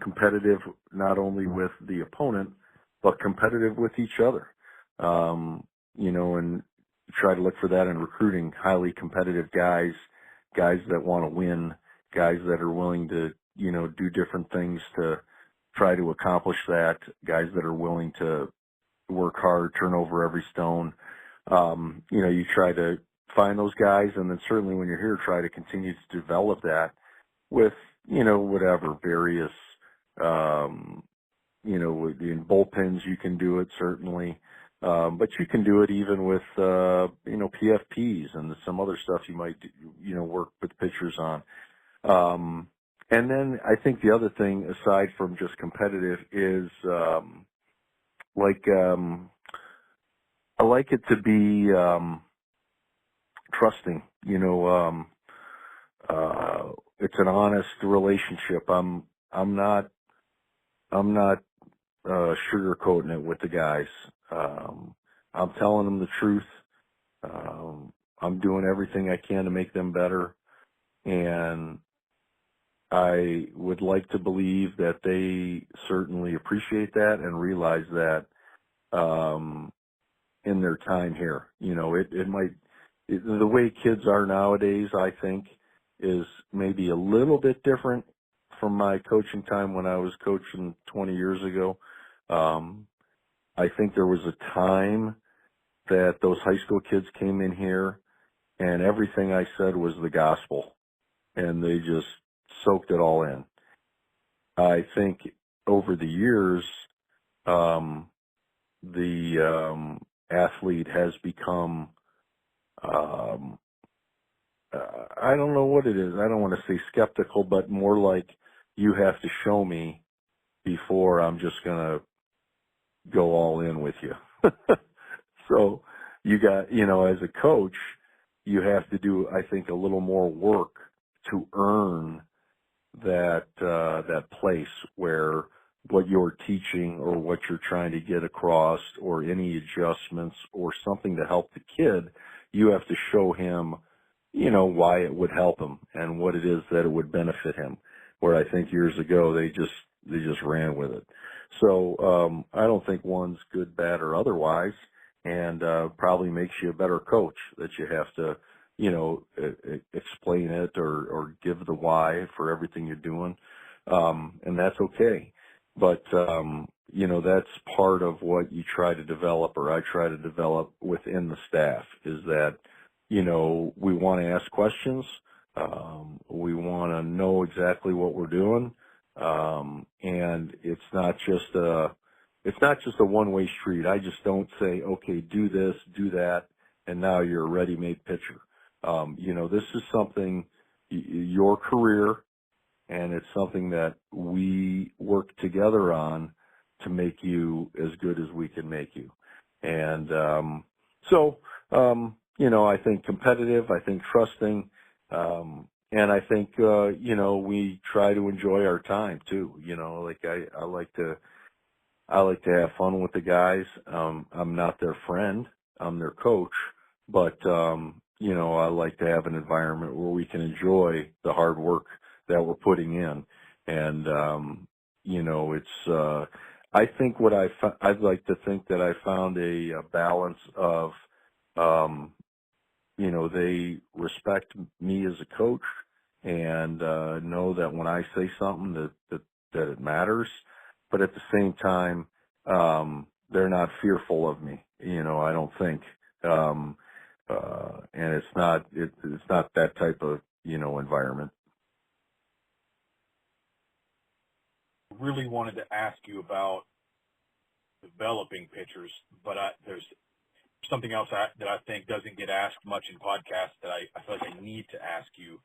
competitive not only with the opponent, but competitive with each other. You know, and try to look for that in recruiting. Highly competitive guys that want to win, guys that are willing to, you know, do different things to try to accomplish that, guys that are willing to work hard, turn over every stone. You try to find those guys, and then certainly when you're here, try to continue to develop that with, whatever various, in bullpens you can do it certainly. But you can do it even with, PFPs and some other stuff you might, work with pitchers on. And then I think the other thing aside from just competitive is, I like it to be, trusting, it's an honest relationship. I'm not sugarcoating it with the guys. I'm telling them the truth. I'm doing everything I can to make them better. And I would like to believe that they certainly appreciate that and realize that, in their time here. The way kids are nowadays, I think, is maybe a little bit different from my coaching time when I was coaching 20 years ago. I think there was a time that those high school kids came in here and everything I said was the gospel, and they just soaked it all in. I think over the years, the athlete has become, I don't know what it is. I don't want to say skeptical, but more like you have to show me before I'm just going to go all in with you. So you got, as a coach, you have to do, I think, a little more work to earn that place where what you're teaching or what you're trying to get across or any adjustments or something to help the kid, you have to show him, why it would help him and what it is that it would benefit him. Where I think years ago they just ran with it. So I don't think one's good, bad, or otherwise, and probably makes you a better coach that you have to, explain it or give the why for everything you're doing, and that's okay. But that's part of what you try to develop, or I try to develop within the staff, is that we want to ask questions. We want to know exactly what we're doing. And it's not just a one-way street. I just don't say, okay, do this, do that, and now you're a ready-made pitcher. This is something, your career, and it's something that we work together on to make you as good as we can make you. And, I think competitive, I think trusting, and I think, we try to enjoy our time too. I like to have fun with the guys. I'm not their friend. I'm their coach, but, I like to have an environment where we can enjoy the hard work that we're putting in. And, I think I'd like to think that I found a balance of, they respect me as a coach and know that when I say something that it matters, but at the same time, they're not fearful of me. I don't think, and it's not that type of environment. Really wanted to ask you about developing pitchers, but there's something else that I think doesn't get asked much in podcasts that I feel like I need to ask you.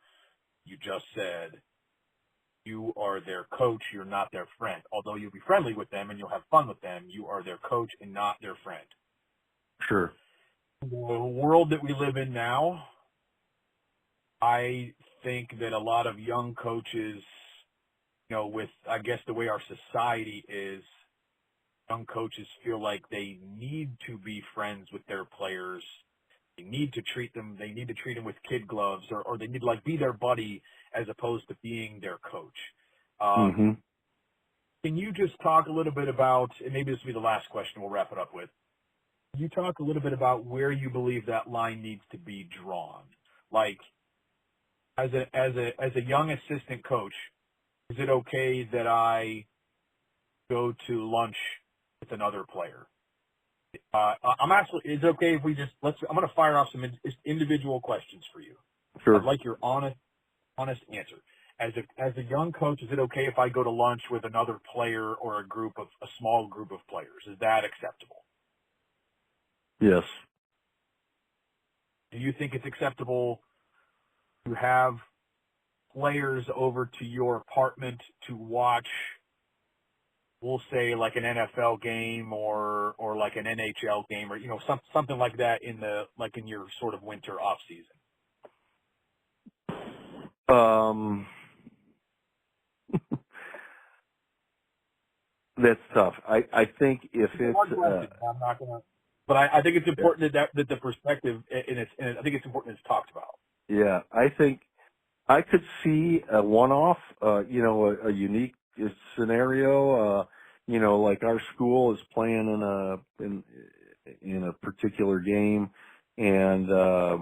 You just said you are their coach, you're not their friend. Although you'll be friendly with them and you'll have fun with them, you are their coach and not their friend. Sure. The world that we live in now, I think that a lot of young coaches, with, I guess, the way our society is, young coaches feel like they need to be friends with their players. They need to treat them with kid gloves, or they need to be their buddy as opposed to being their coach. Mm-hmm. Can you just talk a little bit about, and maybe this will be the last question we'll wrap it up with, can you talk a little bit about where you believe that line needs to be drawn? Like, as a young assistant coach, is it okay that I go to lunch with another player? I'm actually, is it okay if we just, I'm going to fire off some individual questions for you. I'd Sure. like your honest answer. As a young coach, is it okay if I go to lunch with another player or a small group of players? Is that acceptable? Yes. Do you think it's acceptable to have players over to your apartment to watch, we'll say like an NFL game or like an NHL game, or something like that in your sort of winter off season? That's tough. I think if It's a hard question. I'm not gonna, but I think it's important that the perspective, and I think it's important it's talked about. yeah, I think I could see a one-off, a unique scenario, like our school is playing in a particular game, and I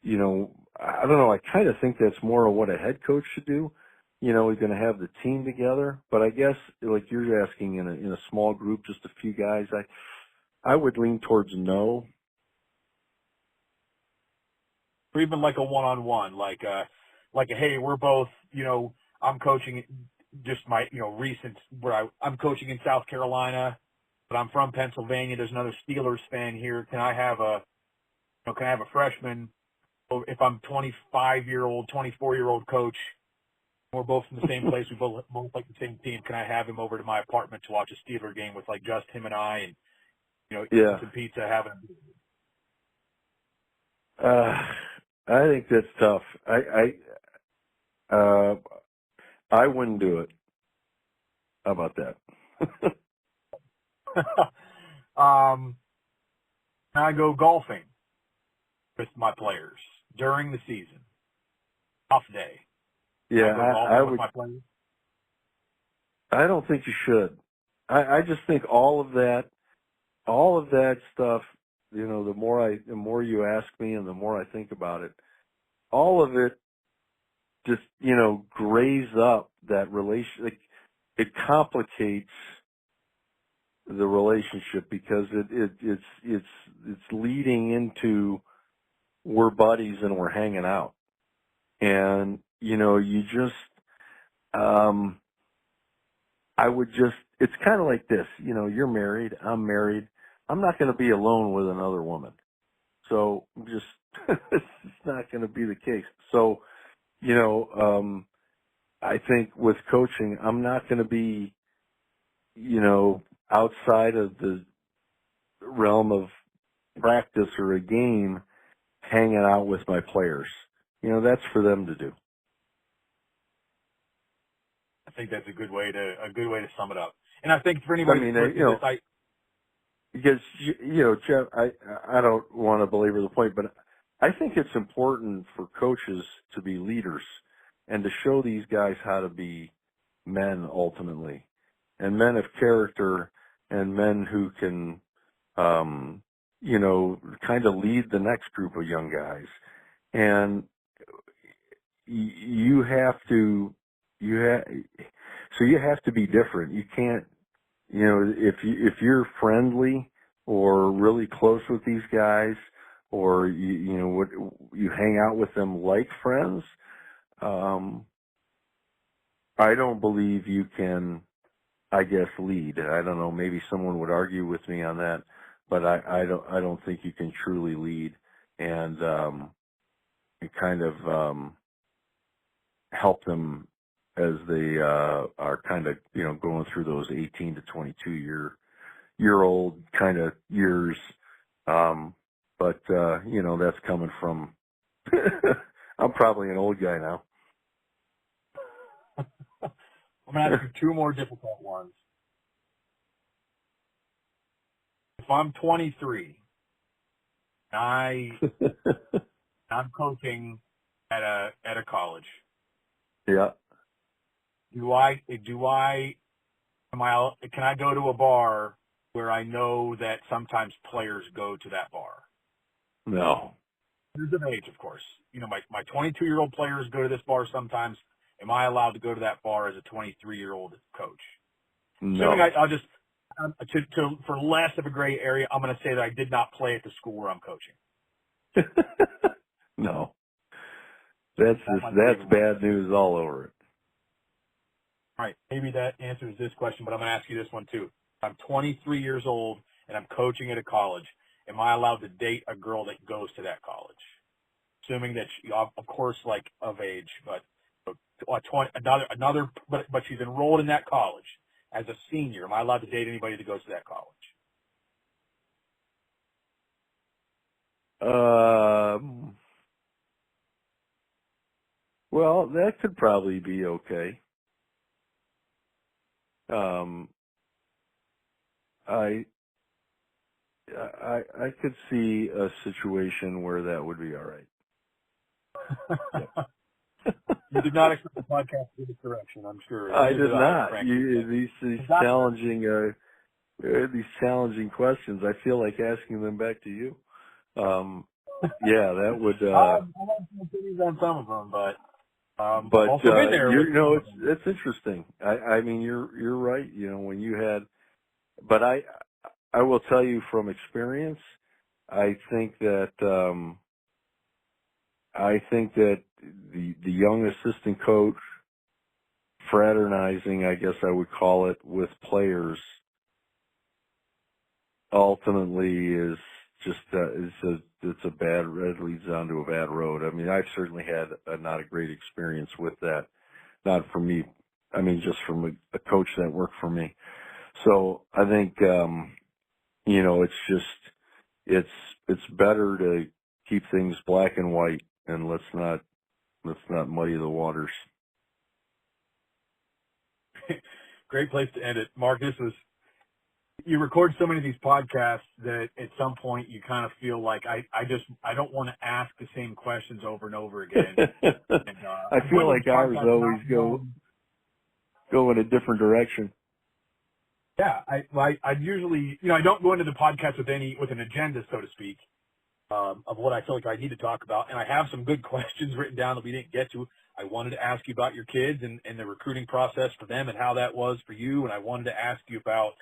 don't know. I kind of think that's more of what a head coach should do. He's going to have the team together, but I guess like you're asking in a small group, just a few guys, I would lean towards no. Or even like a one-on-one, like a hey, we're both, I'm coaching just my, recent where I'm coaching in South Carolina, but I'm from Pennsylvania. There's another Steelers fan here. Can I have a freshman? If I'm 25-year-old, 24-year-old coach, we're both from the same place. We both like the same team. Can I have him over to my apartment to watch a Steeler game with like just him and I, and eating Yeah. some pizza, having a beer? I think that's tough. I wouldn't do it. How about that? I go golfing with my players during the season. Off day. Yeah, I go I golfing with would. my players. I don't think you should. I just think all of that stuff. The more you ask me, and the more I think about it, all of it just grays up that relation. It complicates the relationship because it's leading into we're buddies and we're hanging out, and you just I would just it's kind of like this. You're married, I'm married. I'm not going to be alone with another woman, so just it's not going to be the case. So I think with coaching, I'm not going to be outside of the realm of practice or a game hanging out with my players. That's for them to do. I think that's a good way to sum it up. And I think for I anybody mean, that's listening to this, because, Jeff, I don't want to belabor the point, but I think it's important for coaches to be leaders and to show these guys how to be men ultimately, and men of character, and men who can, kind of lead the next group of young guys. And you have to be different. You can't, if you're friendly or really close with these guys, or you hang out with them like friends, I don't believe you can, I guess, lead. I don't know, maybe someone would argue with me on that, but I don't think you can truly lead and kind of help them as they are kind of going through those 18 to 22 year old kind of years. But that's coming from I'm probably an old guy now. I'm going to ask you two more difficult ones. If I'm 23, I'm coaching at a college. Yeah. Can I go to a bar where I know that sometimes players go to that bar? No. Years of age, of course. My 22-year-old players go to this bar sometimes. Am I allowed to go to that bar as a 23-year-old coach? No. Assuming for less of a gray area, I'm going to say that I did not play at the school where I'm coaching. No, that's bad news all over it. All right, maybe that answers this question, but I'm going to ask you this one too. I'm 23 years old and I'm coaching at a college. Am I allowed to date a girl that goes to that college? Assuming that she, of course, like of age, but but she's enrolled in that college as a senior. Am I allowed to date anybody that goes to that college? Well, that could probably be okay. I could see a situation where that would be all right. You did not expect the podcast to go this direction, I'm sure. I did not. These challenging questions, I feel like asking them back to you. Yeah, that would. I have some opinions on some of them, but also been there. It's interesting. I mean, you're right. You know, when you had, but I will tell you from experience, I think that the young assistant coach fraternizing, I guess I would call it, with players ultimately is just it's a bad, it leads on to a bad road. I mean, I've certainly had not a great experience with that. Not from me. I mean, just from a coach that worked for me. So I think, you know, it's better to keep things black and white, and let's not muddy the waters. Great place to end it. Mark, you record so many of these podcasts that at some point you kind of feel like I don't want to ask the same questions over and over again. And, I feel like ours always go in a different direction. Yeah, I usually, you know, I don't go into the podcast with an agenda, so to speak, of what I feel like I need to talk about. And I have some good questions written down that we didn't get to. I wanted to ask you about your kids and the recruiting process for them and how that was for you. And I wanted to ask you about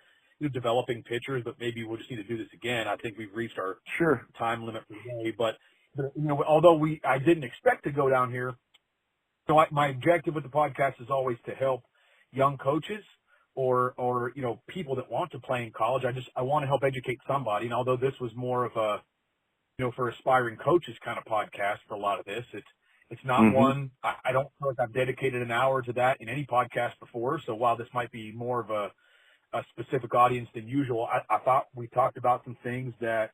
developing pitchers, but maybe we'll just need to do this again. I think we've reached our time limit for today. But you know, although I didn't expect to go down here, so my objective with the podcast is always to help young coaches or you know, people that want to play in college. I want to help educate somebody. And although this was more of a, you know, for aspiring coaches kind of podcast for a lot of this, it's not one. I don't feel like I've dedicated an hour to that in any podcast before. So while this might be more of a specific audience than usual, I thought we talked about some things that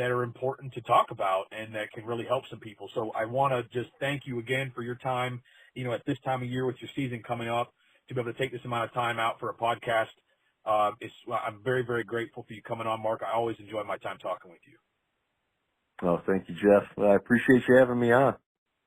are important to talk about and that can really help some people. So I want to just thank you again for your time, you know, at this time of year with your season coming up, to be able to take this amount of time out for a podcast. I'm very, very grateful for you coming on, Mark. I always enjoy my time talking with you. Oh, thank you, Jeff. I appreciate you having me on.